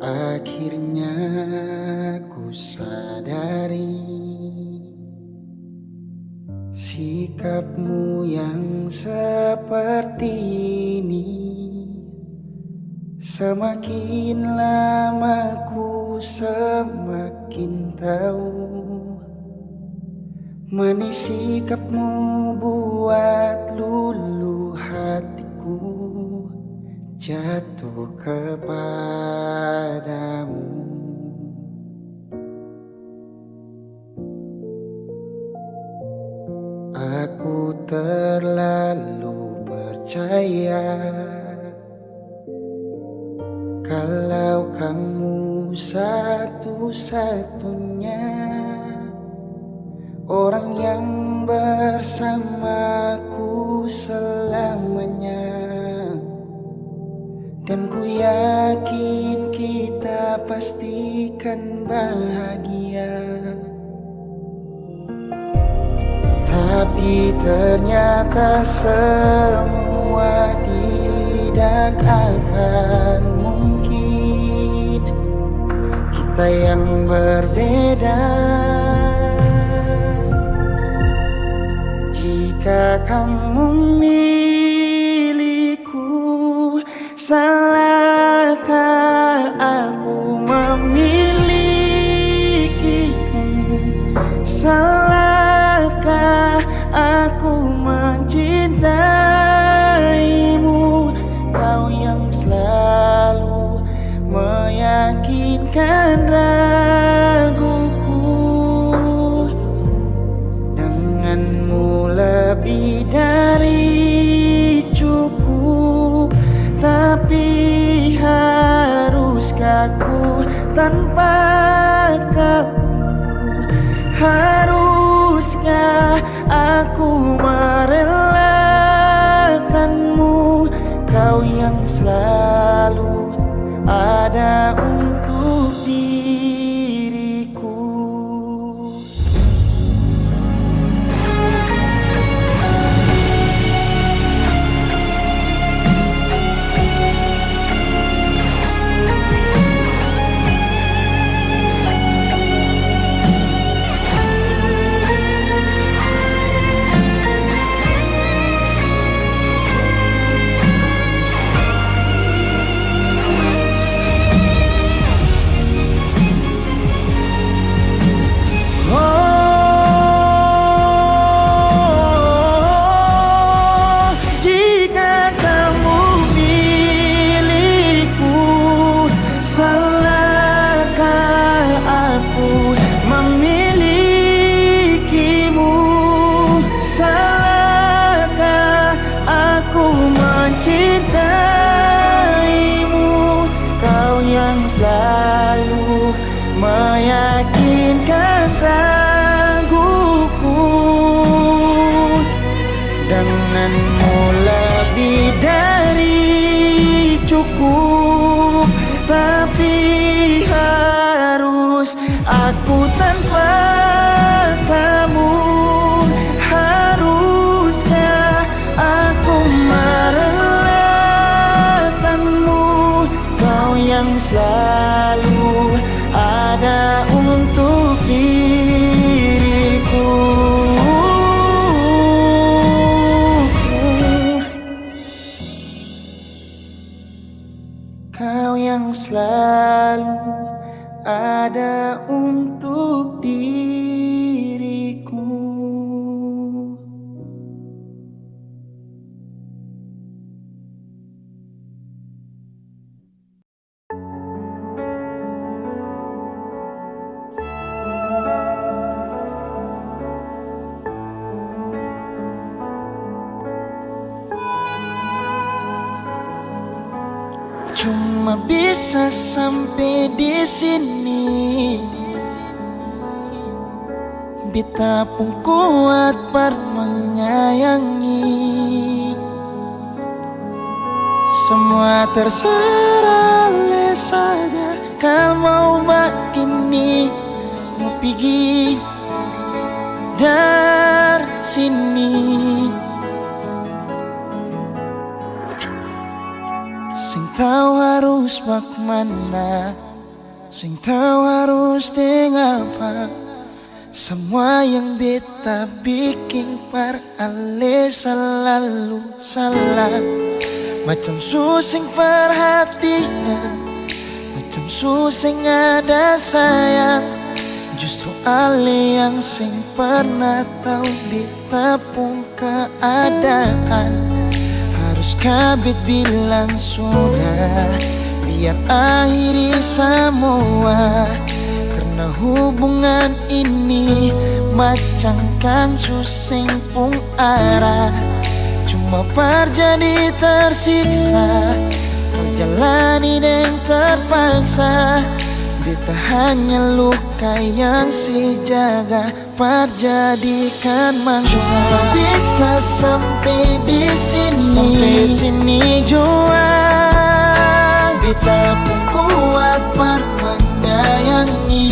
Akhirnya ku sadari sikapmu yang seperti ini. Semakin lama ku semakin tahu, manis sikapmu buat luluh hatiku jatuh kepadamu. Aku terlalu percaya kalau kamu satu-satunya orang yang bersamaku selamanya. Dan ku yakin kita pastikan bahagia. Tapi ternyata semua tidak akan mungkin. Kita yang berbeda. Jika kamu milikku, salahkah aku memilikimu? Salahkah aku mencintaimu? Kau yang selalu meyakinkan raguku. Denganmu lebih dari cukup. Tapi haruskah ku tanpa kamu? Haruskah aku merelakanmu? Kau yang selalu ada untuk diriku. Mencintaimu, kau yang selalu meyakinkan raguku. Denganmu lebih dari cukup. Tapi harus aku tanpa kamu? Haruskah aku merelakanmu? Kau yang selalu ada untuk diriku. Kau yang selalu ada untuk diriku. Cuma bisa sampai di sini. Beta pun kuat per menyayangi. Semua terserah saja. Kalau mau begini, mau pergi dari sini. Sing tahu harus bagaimana Sing tahu harus dengan apa. Semua yang beta bikin par ale selalu salah. Macam susing perhatian, macam susing ada sayang. Justru ale yang sing pernah tahu beta pun keadaan. Harus kabit bilang sudah, biar akhiri semua. Karena hubungan ini macam kang susing pung arah. Cuma terjadi tersiksa, menjalani dan terpaksa. Beta hanya luka yang si jaga perjadikan mangsa. Cuma bisa sampai di sini jua. Beta pun kuat par menyayangi.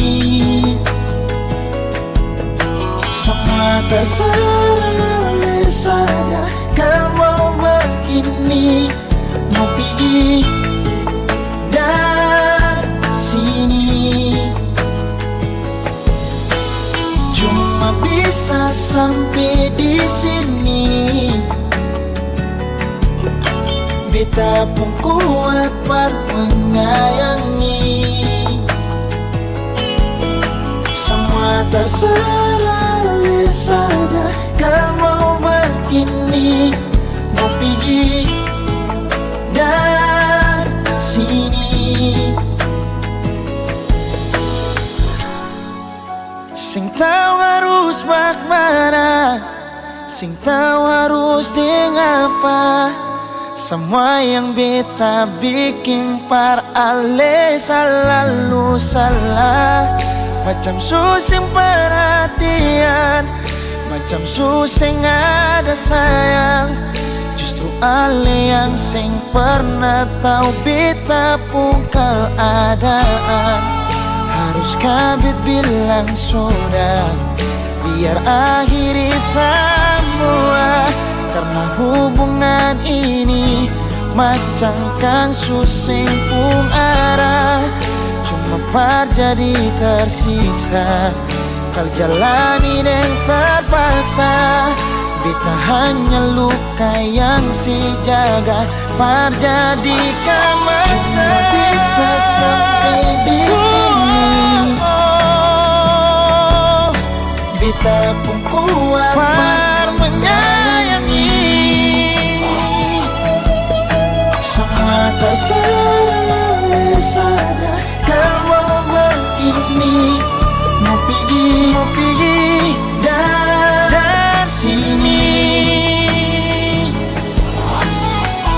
Semua terserah saja. Kalau mau begini, mau pergi dari sini. Cuma bisa sampai di sini. Beta pun kuat par menyayangi. Semua terserah saja. Kalau mau begini, mau pergi dari sini. Sing tahu harus bagaimana, sing tahu harus dengan apa. Semua yang beta bikin par ale selalu salah. Macam susing perhatian, macam susing ada sayang. Justru ale yang sing pernah tahu beta pun keadaan. Harus kabit bilang sudah, biar akhiri semua. Karena hubungan ini macam kang susing pun arah. Cuma terjadi tersiksa, kal jalani dan terpaksa. Beta hanya luka yang si jaga perjadikan mangsa. Cuma bisa sampai di sini. Beta pun kuat par menyayangi. Semua terserah saja. Kalau begini, mau pergi dari sini.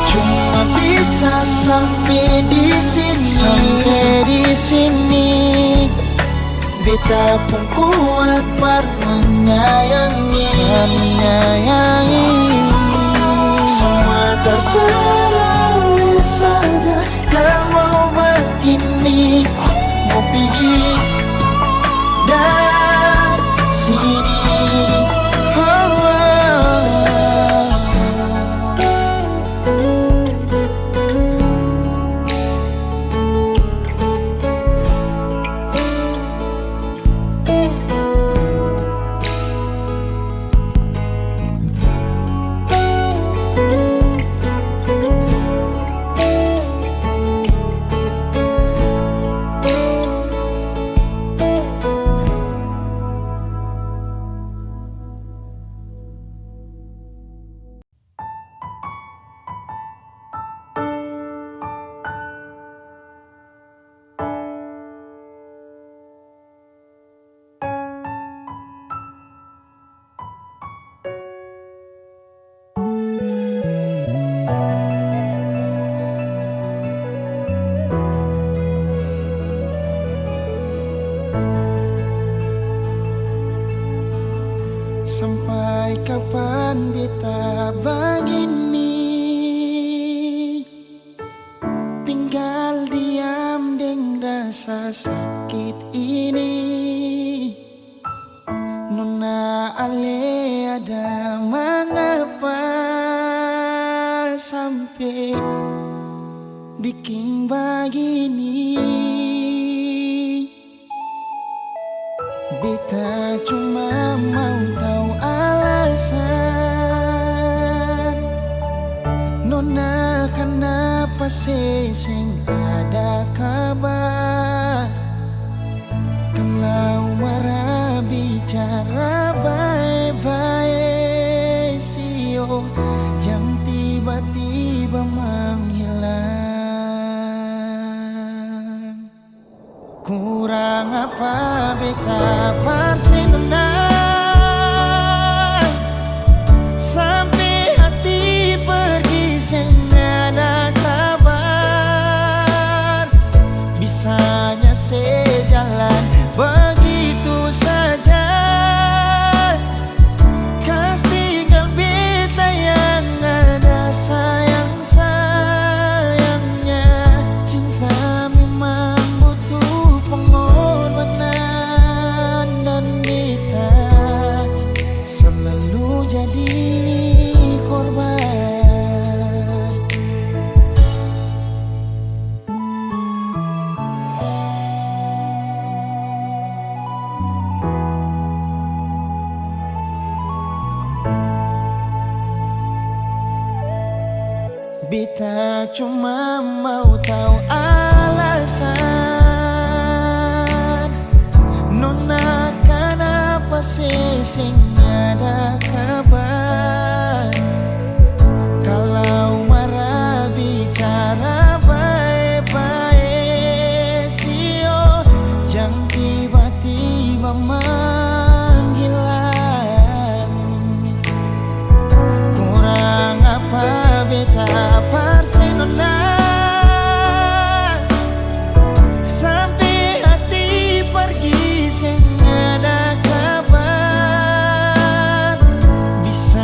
Cuma bisa sampai di sini. Beta pun kuat par menyayangi. Semua terserah saja. Kalau begini, mau pergi dari sini. Sampai kapan beta begini, tinggal diam dengan rasa sakit ini. Nona ale ada mengapa sampai bikin begini. Beta cuma mau tahu alasan Nona kenapa sing ada kabar. Kalau marah bicara baik-baik sio, jam tiba-tiba menghilang. Kurang apa beta pasti nona, sampai hati pergi sing ada kabar. Bisanya sejalan begitu saja, kas tinggal beta yang ada sayang-sayangnya. Cinta memang butuh pengorbanan, dan beta selalu jadi korban. Beta cuma mau tahu alasan Nona kenapa sing ada kabar. Kalau marah bicara baik-baik sio, jam tiba-tiba menghilang. Kurang apa beta pasti nona, sampai hati pergi sing ada kabar. Bisa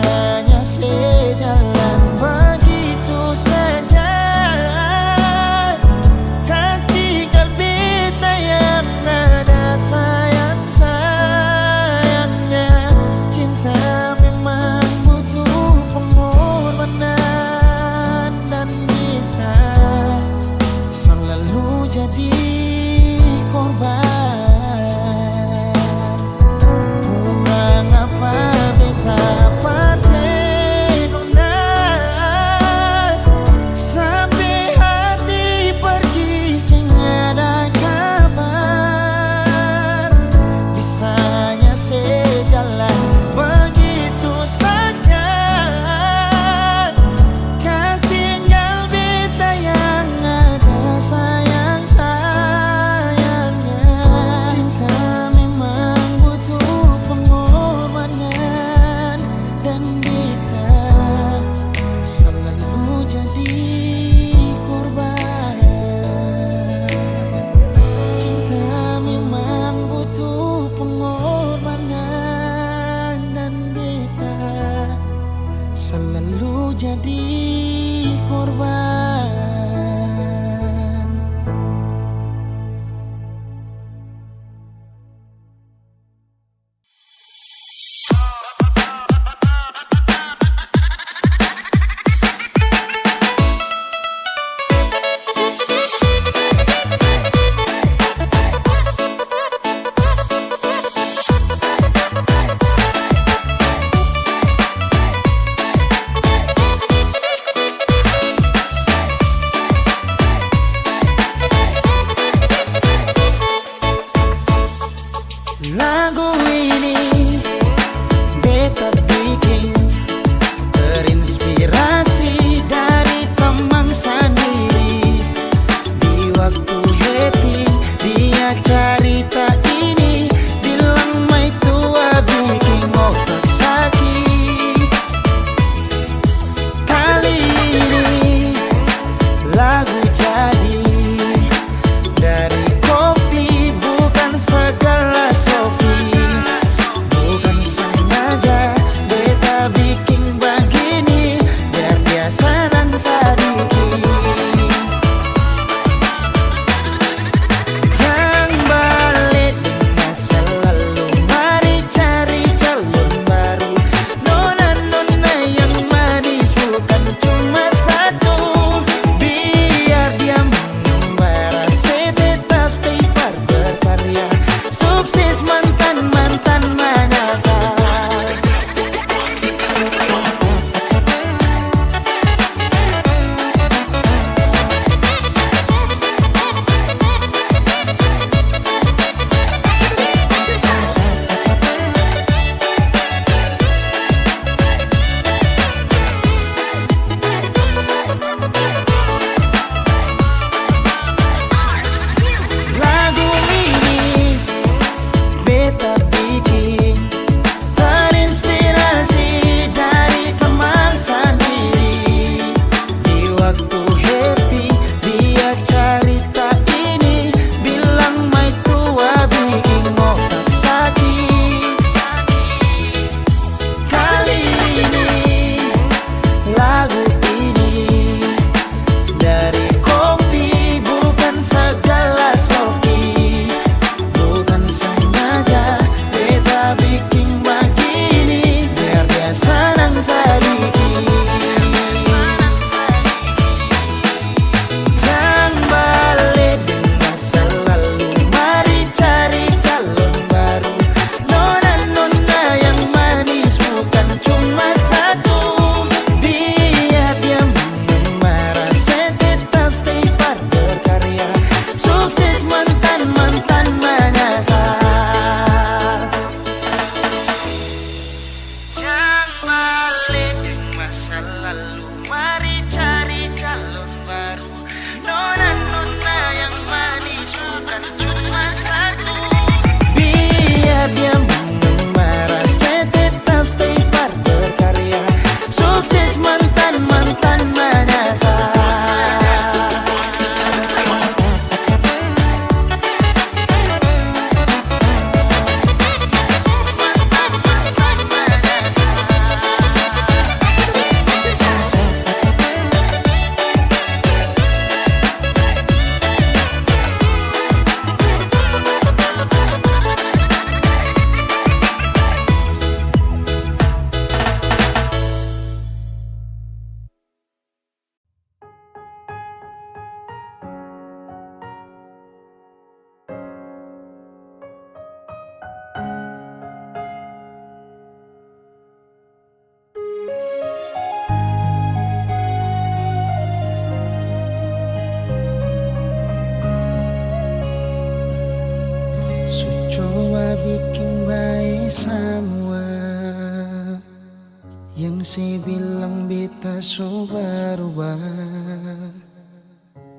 Pung si bilang beta so berubah,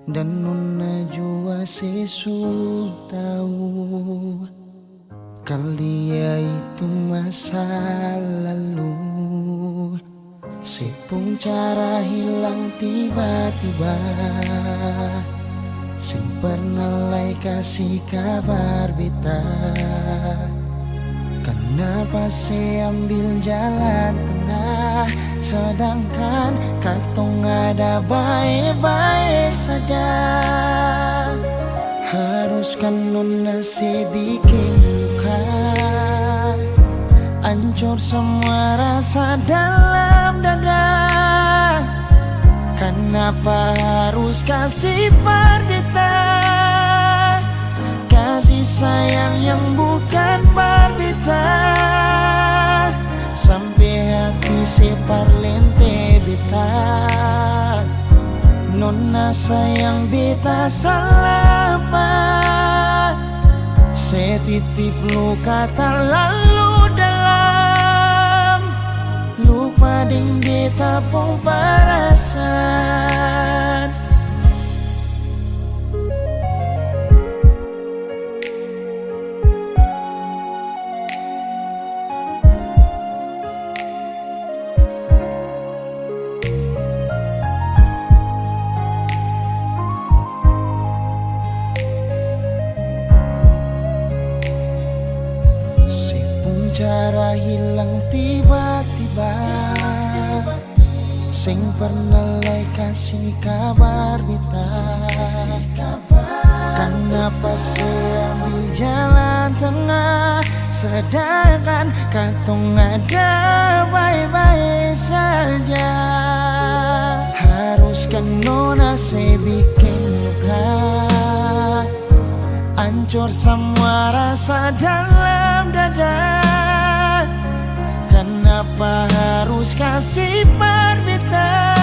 dan nona jua si su tahu kalau dia itu masa lalu. Si pung cara hilang tiba-tiba, sing pernah lai kasih kabar beta. Kenapa sih ambil jalan tengah, sedangkan katong ada baik-baik saja. Haruskan nona si bikin luka, hancur semua rasa dalam dada. Kenapa harus kasih perdita, kasih sayang yang bukan parbita, sampai hati si parlente beta. Nona sayang beta salapa, setitip luka terlalu dalam, lupa ding beta pung perasaan. Cara hilang tiba-tiba, sing pernah lai kasih kabar beta. Kenapa saya ambil jalan tengah, sedangkan katong ada baik-baik saja. Haruskan nona saya bikin luka, hancur semua rasa dalam dada. Kenapa harus kasih parbita,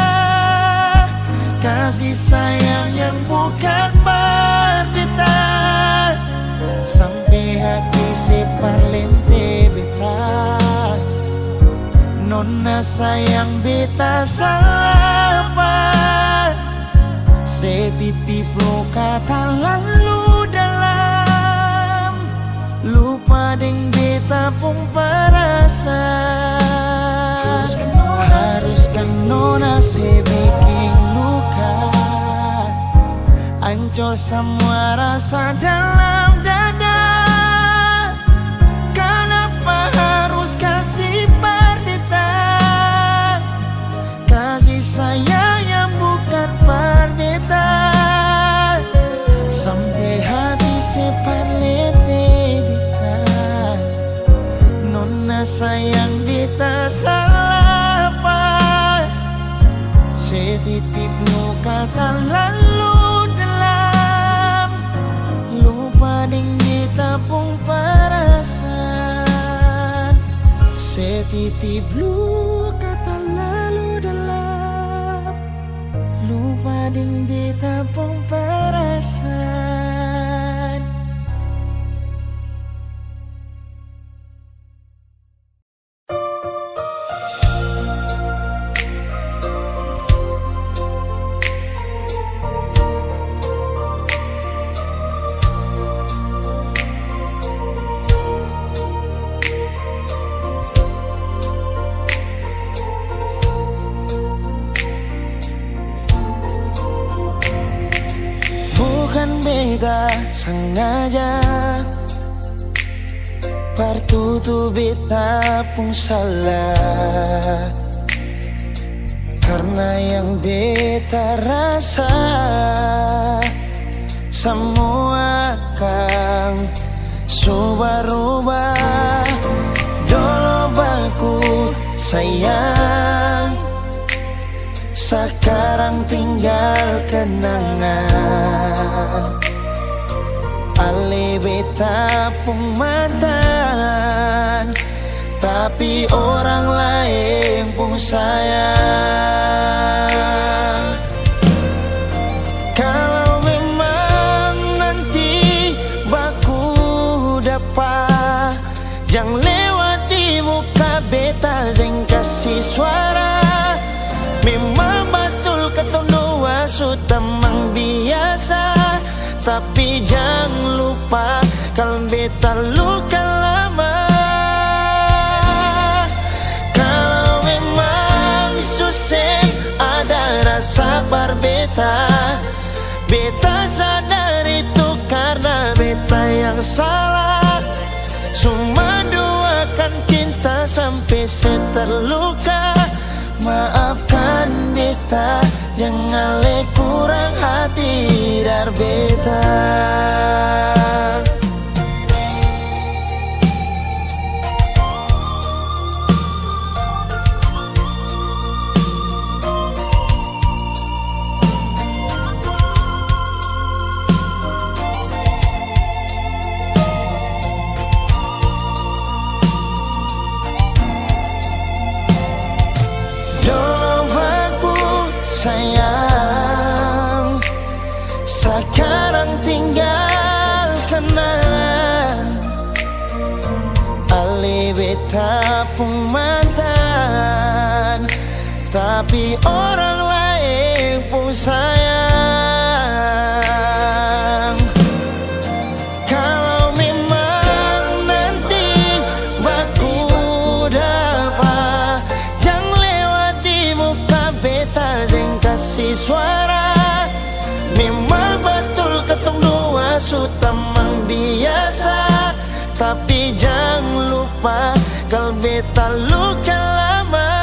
kasih sayang yang bukan parbita, sampai hati si parlente beta. Nona sayang beta salapa, setitip luka terlalu dalam, lupa ding beta pung perasaan. Haruskan nona si bikin luka, hancur semua rasa dalam dada. Kenapa harus kasih perdita, kasih sayang yang bukan perdita, sampai hati si parlente beta. Nona sayang beta salapa, setitip luka terlalu dalam, lupa ding beta pung perasaan. Setitip luka terlalu dalam, lupa ding beta pung perasaan. Bukan beta sengaja, partutu beta pun salah, karena yang beta rasa semua kan subah-rubah. Dulu baku sayang, sekarang tinggal kenangan. Ale beta pung mantan, tapi orang lain pun sayang. Kalau memang nanti baku dapat, jangan lewati muka beta, jangan kasih suara. tapi jangan lupa kalau beta luka lama. Kalau memang susah ada rasa berbeta, beta sadar itu karena beta yang salah. Cuma doakan cinta sampai saya terluka. Maafkan beta, jangan le kurang hati dar beta. Sayang, sekarang tinggalkan Ali beta pun mantan, tapi orang lain pun sayang. Kalau memang nanti baku dapat, jangan lewati muka beta kasih suara. Memang betul ketong dua sutamang biasa, tapi jangan lupa kalau beta luka lama.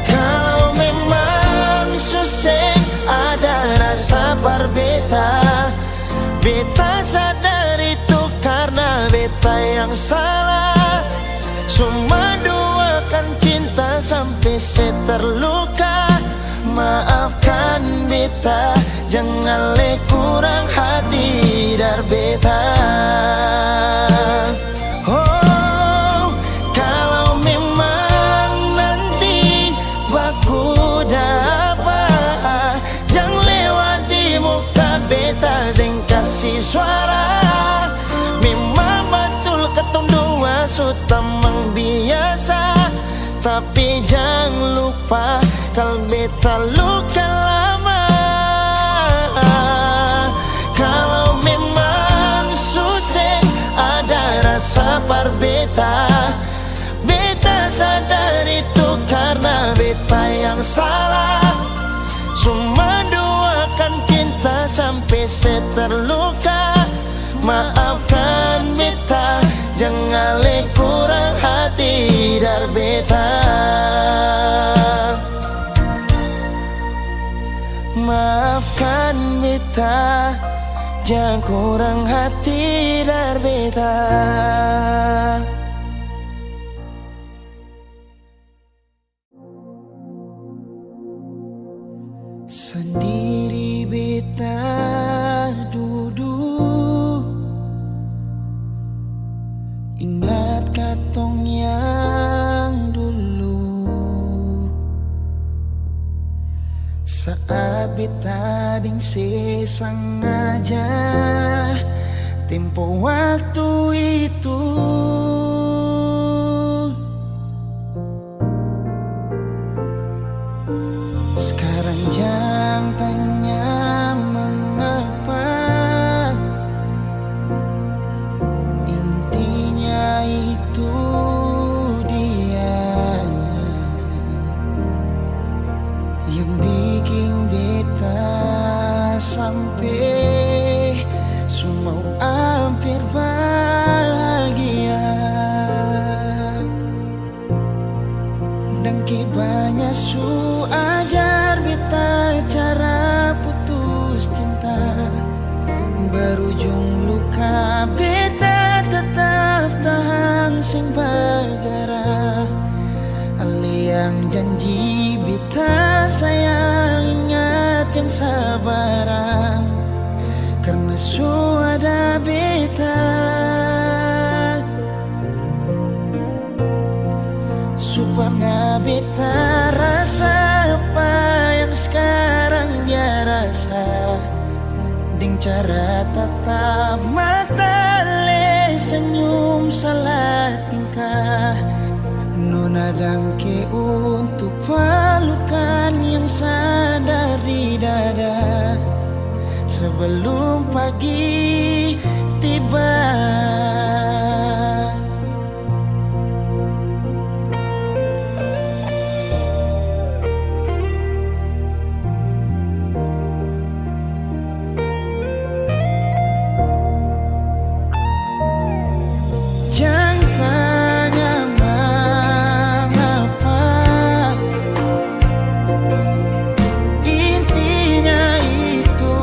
Kalau memang susah ada rasa berbeda, beta sadar itu karena beta yang salah. Cuma doakan cinta sampai saya terluka. Maafkan beta, jangan le kurang hati dar beta. Oh, kalau memang nanti baku dapat, jangan lewati muka beta yang kasih suara. Memang betul ketong dua sutamang biasa, tapi jangan lupa kalau beta luka lama. Kalau memang susah ada rasa berbeda, beta sadar itu karena beta yang salah. Cuma doakan cinta sampai saya terluka. Maafkan beta, jangan le kurang hati dar beta. Maafkan beta, jangan kurang hati dar beta. Sendiri beta duduk, ingat katong yang dulu. Saat beta ding sengaja tempo waktu itu, sekarang jangan tanya mengapa. Intinya itu dia yang bikin beta sampai semua hampir bahagia. Dan banyak su ajar beta cara putus cinta, berujung luka beta tetap tahan sing bagara. Ali yang janji beta sayang, ingat yang sabarang, karena su ada beta. Supaya beta rasa apa yang sekarang dia rasa, ding cara tatap mata le senyum salah tingkah. Nona dangke untuk pelukan yang sadar di dada. sebelum pagi tiba. Jangan tanya mengapa, intinya itu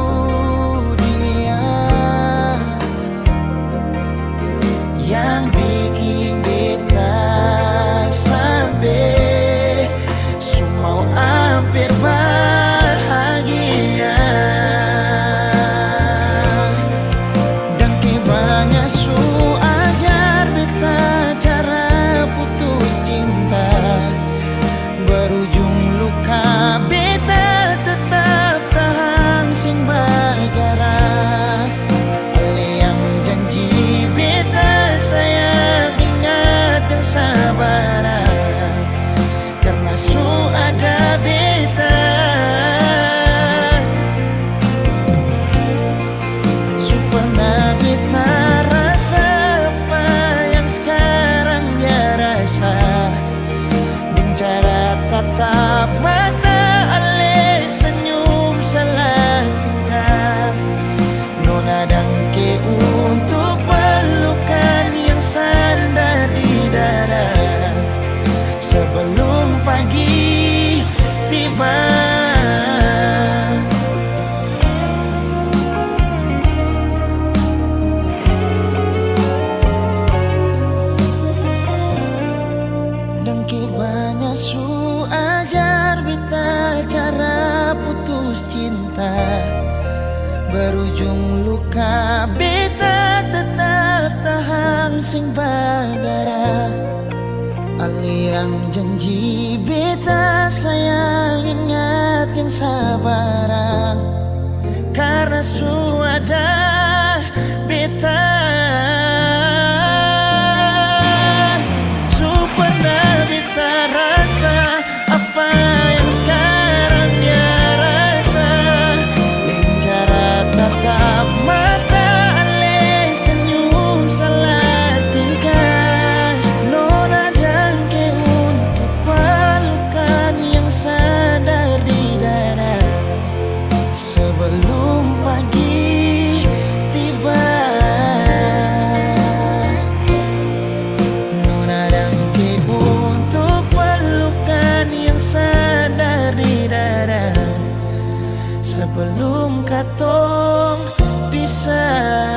dia yang bikin beta sampai semua hampir bahagia. Dan kebanyakan su ajar beta cara putus cinta, berujung luka beta tetap tahan sing bagara. Ale yang janji beta sayang ingat yang sabaran, karena su ada beta. Su pernah beta rasa apa yang sekarang dia rasa, bicara tatap mata ale senyum salah tingkah. Nona dangke untuk pelukan yang sandar di dada sebelum pagi tiba. Dengki banyak su ajar beta cara putus cinta, berujung luka beta tetap tahan sing bagara. Ali yang janji beta sayang ingat yang sabaran, karena su ada beta. Su pernah beta rasa apa yang sekarang dia rasa, bicara tatap mata ale senyum salah tingkah. Nona dangke untuk pelukan yang sadar di dada sebelum pagi tiba. Nona dangke untuk pelukan yang sadar di dada sebelum katong pisah.